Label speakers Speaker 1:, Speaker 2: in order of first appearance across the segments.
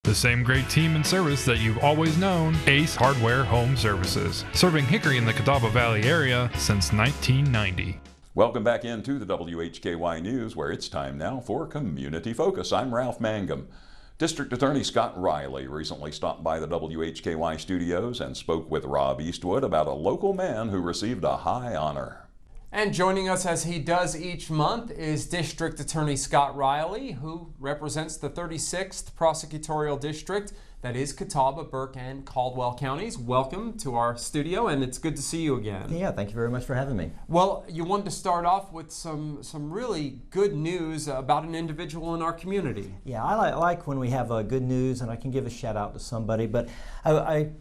Speaker 1: The same great team and service that you've always known, Ace Hardware Home Services, serving Hickory in the Catawba Valley area since 1990.
Speaker 2: Welcome back into the WHKY News, where it's time now for Community Focus. I'm Ralph Mangum. District Attorney Scott Reilly recently stopped by the WHKY studios and spoke with Rob Eastwood about a local man who received a high honor.
Speaker 3: And joining us as he does each month is District Attorney Scott Reilly, who represents the 36th Prosecutorial District, that is Catawba, Burke, and Caldwell counties. Welcome to our studio, and it's good to see you again.
Speaker 4: Yeah, thank you very much for having me.
Speaker 3: Well, you wanted to start off with some really good news about an individual in our community.
Speaker 4: Yeah, I like when we have good news, and I can give a shout out to somebody. But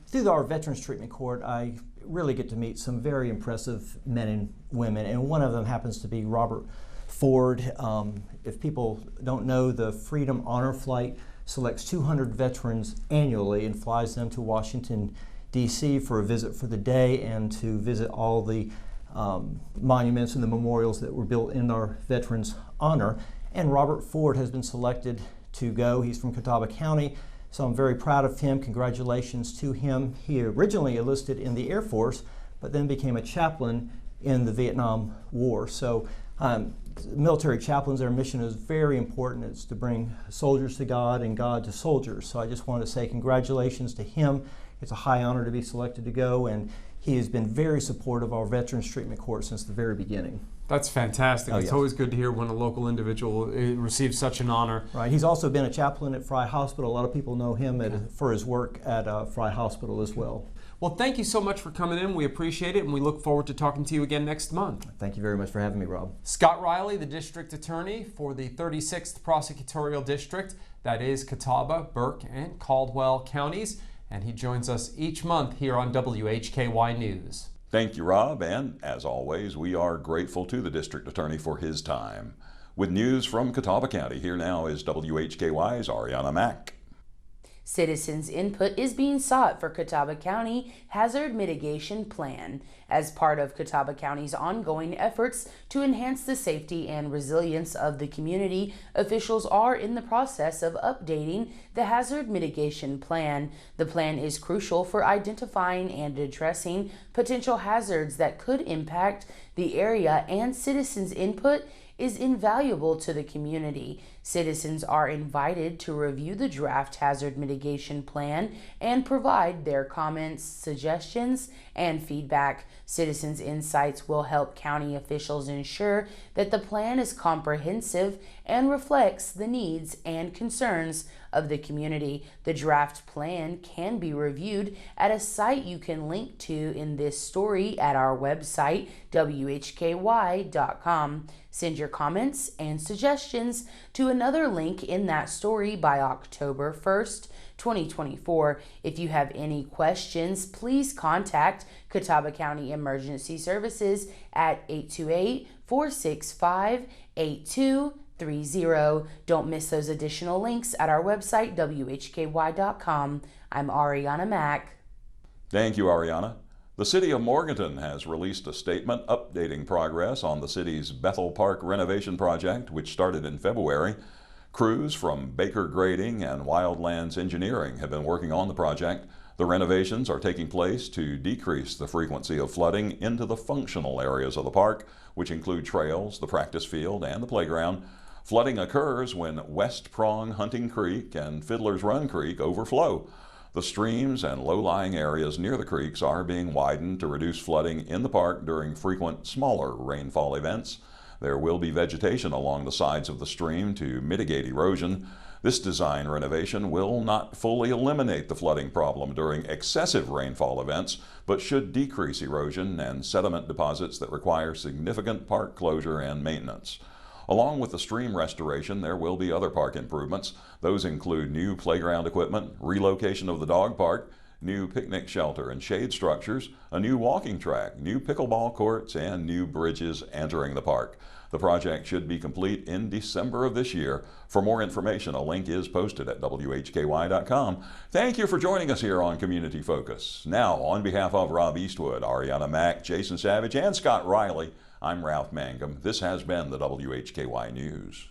Speaker 4: through our Veterans Treatment Court, I really get to meet some very impressive men and women, and one of them happens to be Robert Ford. If people don't know, the Freedom Honor Flight selects 200 veterans annually and flies them to Washington, D.C. for a visit for the day and to visit all the monuments and the memorials that were built in our veterans' honor. And Robert Ford has been selected to go. He's from Catawba County, so I'm very proud of him. Congratulations to him. He originally enlisted in the Air Force, but then became a chaplain in the Vietnam War. So military chaplains, their mission is very important. It's to bring soldiers to God and God to soldiers. So I just want to say congratulations to him. It's a high honor to be selected to go, and he has been very supportive of our Veterans Treatment Court since the very beginning.
Speaker 3: That's fantastic. It's always good to hear when a local individual receives such an honor.
Speaker 4: Right. He's also been a chaplain at Fry Hospital. A lot of people know him for his work at Fry Hospital as well.
Speaker 3: Well, thank you so much for coming in. We appreciate it, and we look forward to talking to you again next month.
Speaker 4: Thank you very much for having me, Rob.
Speaker 3: Scott Reilly, the District Attorney for the 36th Prosecutorial District, that is Catawba, Burke, and Caldwell counties, and he joins us each month here on WHKY News.
Speaker 2: Thank you, Rob, and as always, we are grateful to the District Attorney for his time. With news from Catawba County, here now is WHKY's Arianna Mack.
Speaker 5: Citizens' input is being sought for Catawba County Hazard Mitigation Plan as part of Catawba County's ongoing efforts to enhance the safety and resilience of the community. Officials are in the process of updating the Hazard Mitigation Plan. The plan is crucial for identifying and addressing potential hazards that could impact the area, and citizens' input is invaluable to the community. Citizens are invited to review the draft hazard mitigation plan and provide their comments, suggestions, and feedback. Citizens' insights will help county officials ensure that the plan is comprehensive and reflects the needs and concerns of the community. The draft plan can be reviewed at a site you can link to in this story at our website, WHKY.com. Send your comments and suggestions to another link in that story by October 1st, 2024. If you have any questions, please contact Catawba County Emergency Services at 828-465-8230. Don't miss those additional links at our website, WHKY.com. I'm Arianna Mack.
Speaker 2: Thank you, Arianna. The City of Morganton has released a statement updating progress on the city's Bethel Park renovation project, which started in February. Crews from Baker Grading and Wildlands Engineering have been working on the project. The renovations are taking place to decrease the frequency of flooding into the functional areas of the park, which include trails, the practice field, and the playground. Flooding occurs when West Prong Hunting Creek and Fiddler's Run Creek overflow. The streams and low-lying areas near the creeks are being widened to reduce flooding in the park during frequent smaller rainfall events. There will be vegetation along the sides of the stream to mitigate erosion. This design renovation will not fully eliminate the flooding problem during excessive rainfall events, but should decrease erosion and sediment deposits that require significant park closure and maintenance. Along with the stream restoration, there will be other park improvements. Those include new playground equipment, relocation of the dog park, new picnic shelter and shade structures, a new walking track, new pickleball courts, and new bridges entering the park. The project should be complete in December of this year. For more information, a link is posted at WHKY.com. Thank you for joining us here on Community Focus. Now, on behalf of Rob Eastwood, Arianna Mack, Jason Savage, and Scott Reilly, I'm Ralph Mangum. This has been the WHKY News.